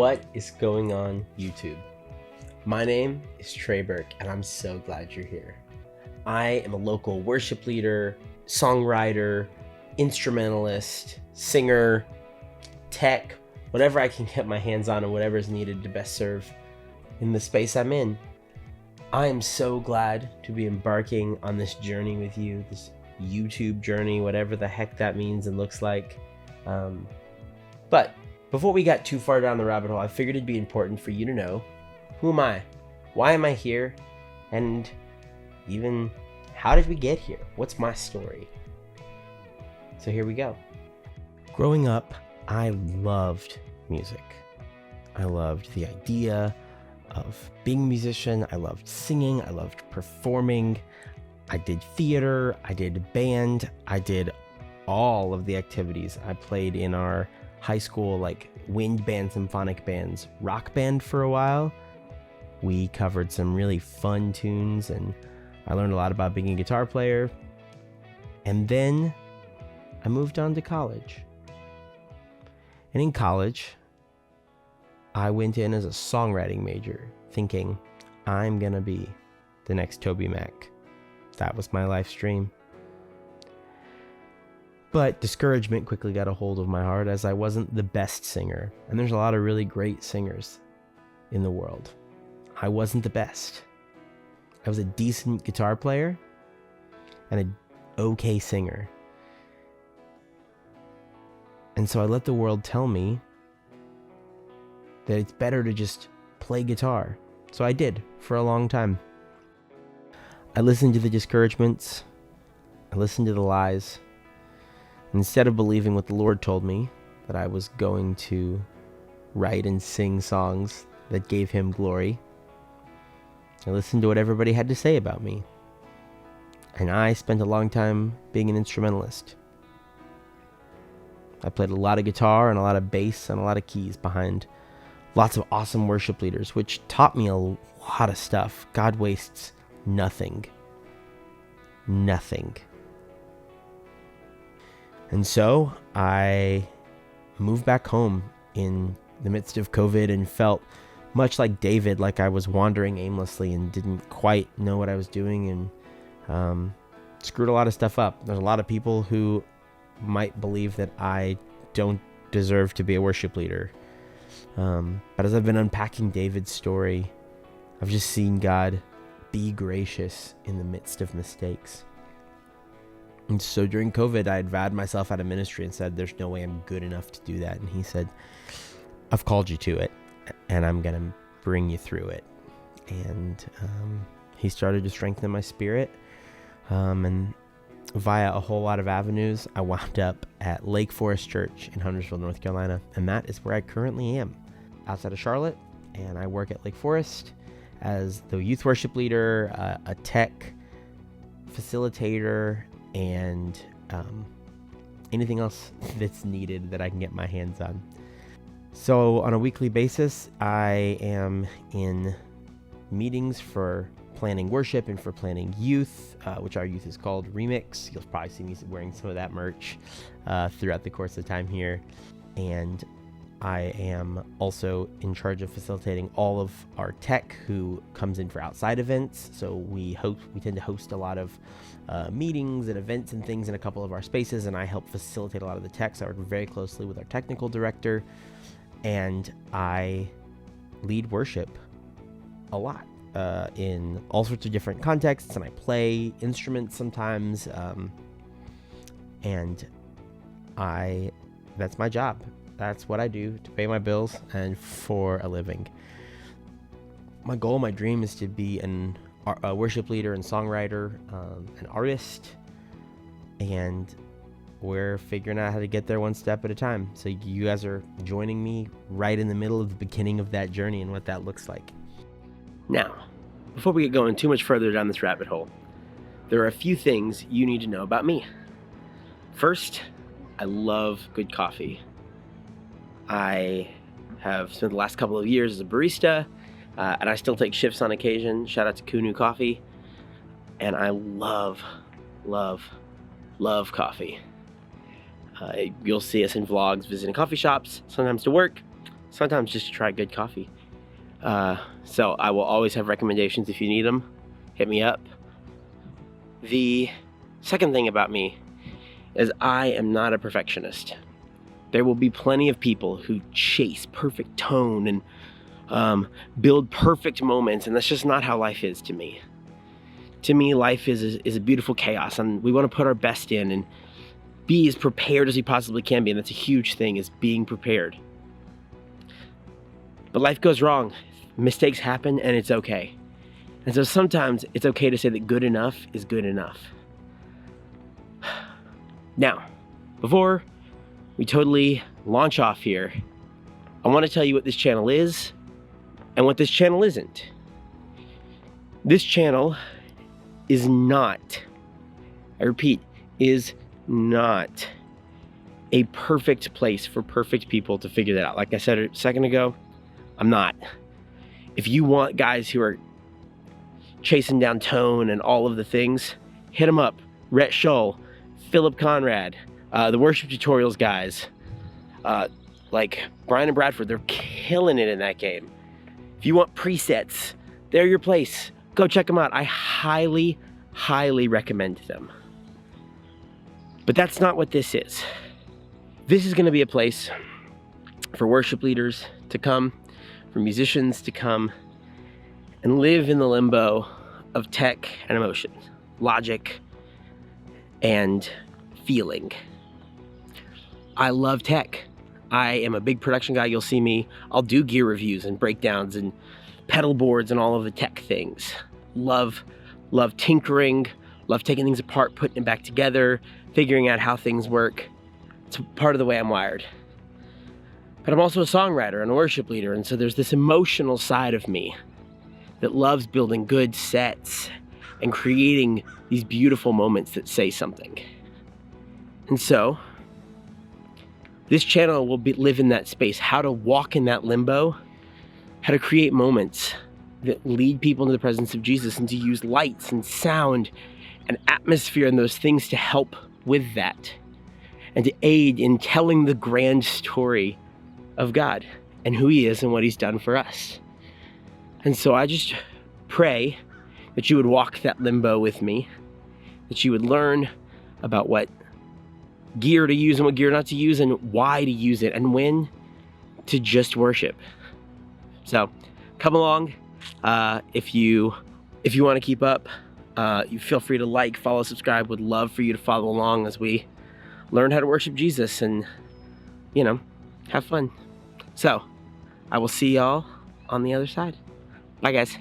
What is going on YouTube? My name is Trey Burke, and I'm so glad you're here. I am a local worship leader, songwriter, instrumentalist, singer, tech, whatever I can get my hands on and whatever is needed to best serve in the space I'm in. I am so glad to be embarking on this journey with you, this YouTube journey, whatever the heck that means and looks like. But before we got too far down the rabbit hole, I figured it'd be important for you to know, who am I? Why am I here? And even, how did we get here? What's my story? So here we go. Growing up, I loved music. I loved the idea of being a musician. I loved singing. I loved performing. I did theater. I did band. I did all of the activities. I played in our high school, wind band, symphonic bands, rock band for a while. We covered some really fun tunes, and I learned a lot about being a guitar player. And then I moved on to college. And in college, I went in as a songwriting major, thinking I'm gonna be the next Toby Mac. That was my life's dream. But discouragement quickly got a hold of my heart, as I wasn't the best singer. And there's a lot of really great singers in the world. I wasn't the best. I was a decent guitar player and an okay singer. And so I let the world tell me that it's better to just play guitar. So I did for a long time. I listened to the discouragements. I listened to the lies. Instead of believing what the Lord told me, that I was going to write and sing songs that gave him glory, I listened to what everybody had to say about me. And I spent a long time being an instrumentalist. I played a lot of guitar and a lot of bass and a lot of keys behind lots of awesome worship leaders, which taught me a lot of stuff. God wastes nothing. Nothing. And so I moved back home in the midst of COVID and felt much like David, like I was wandering aimlessly and didn't quite know what I was doing, and screwed a lot of stuff up. There's a lot of people who might believe that I don't deserve to be a worship leader. But as I've been unpacking David's story, I've just seen God be gracious in the midst of mistakes. And so during COVID, I had vowed myself out of ministry and said, there's no way I'm good enough to do that. And he said, I've called you to it, and I'm going to bring you through it. And he started to strengthen my spirit. And via a whole lot of avenues, I wound up at Lake Forest Church in Huntersville, North Carolina. And that is where I currently am, outside of Charlotte. And I work at Lake Forest as the youth worship leader, a tech facilitator, and anything else that's needed that I can get my hands on. So on a weekly basis, I am in meetings for planning worship and for planning youth, which our youth is called Remix. You'll probably see me wearing some of that merch throughout the course of time here. And I am also in charge of facilitating all of our tech who comes in for outside events. So we tend to host a lot of meetings and events and things in a couple of our spaces, and I help facilitate a lot of the tech. So I work very closely with our technical director, and I lead worship a lot in all sorts of different contexts, and I play instruments sometimes, and that's my job. That's what I do to pay my bills and for a living. My goal, my dream is to be a worship leader and songwriter, an artist, and we're figuring out how to get there one step at a time. So you guys are joining me right in the middle of the beginning of that journey and what that looks like. Now, before we get going too much further down this rabbit hole, there are a few things you need to know about me. First, I love good coffee. I have spent the last couple of years as a barista, and I still take shifts on occasion. Shout out to Kunu Coffee. And I love coffee. You'll see us in vlogs visiting coffee shops, sometimes to work, sometimes just to try good coffee. So I will always have recommendations if you need them. Hit me up. The second thing about me is I am not a perfectionist. There will be plenty of people who chase perfect tone and build perfect moments, and that's just not how life is to me. To me, life is a beautiful chaos, and we want to put our best in and be as prepared as we possibly can be, and that's a huge thing, is being prepared. But life goes wrong. Mistakes happen, and it's okay. And so sometimes it's okay to say that good enough is good enough. Now, before we totally launch off here, I want to tell you what this channel is and what this channel isn't. This channel is not, I repeat, is not a perfect place for perfect people to figure that out. Like I said a second ago, I'm not. If you want guys who are chasing down tone and all of the things, hit them up. Rhett Shull, Philip Conrad, the worship tutorials guys, like Brian and Bradford, they're killing it in that game. If you want presets, they're your place. Go check them out. I highly, highly recommend them. But that's not what this is. This is going to be a place for worship leaders to come, for musicians to come and live in the limbo of tech and emotion, logic and feeling. I love tech. I am a big production guy. You'll see me. I'll do gear reviews and breakdowns and pedal boards and all of the tech things. Love tinkering, love taking things apart, putting them back together, figuring out how things work. It's part of the way I'm wired. But I'm also a songwriter and a worship leader, and so there's this emotional side of me that loves building good sets and creating these beautiful moments that say something. And so this channel will live in that space, how to walk in that limbo, how to create moments that lead people into the presence of Jesus, and to use lights and sound and atmosphere and those things to help with that, and to aid in telling the grand story of God and who He is and what He's done for us. And so I just pray that you would walk that limbo with me, that you would learn about what gear to use and what gear not to use, and why to use it, and when to just worship. So come along. If you want to keep up, you feel free to like, follow, subscribe. Would love for you to follow along as we learn how to worship Jesus and, have fun. So I will see y'all on the other side. Bye, guys.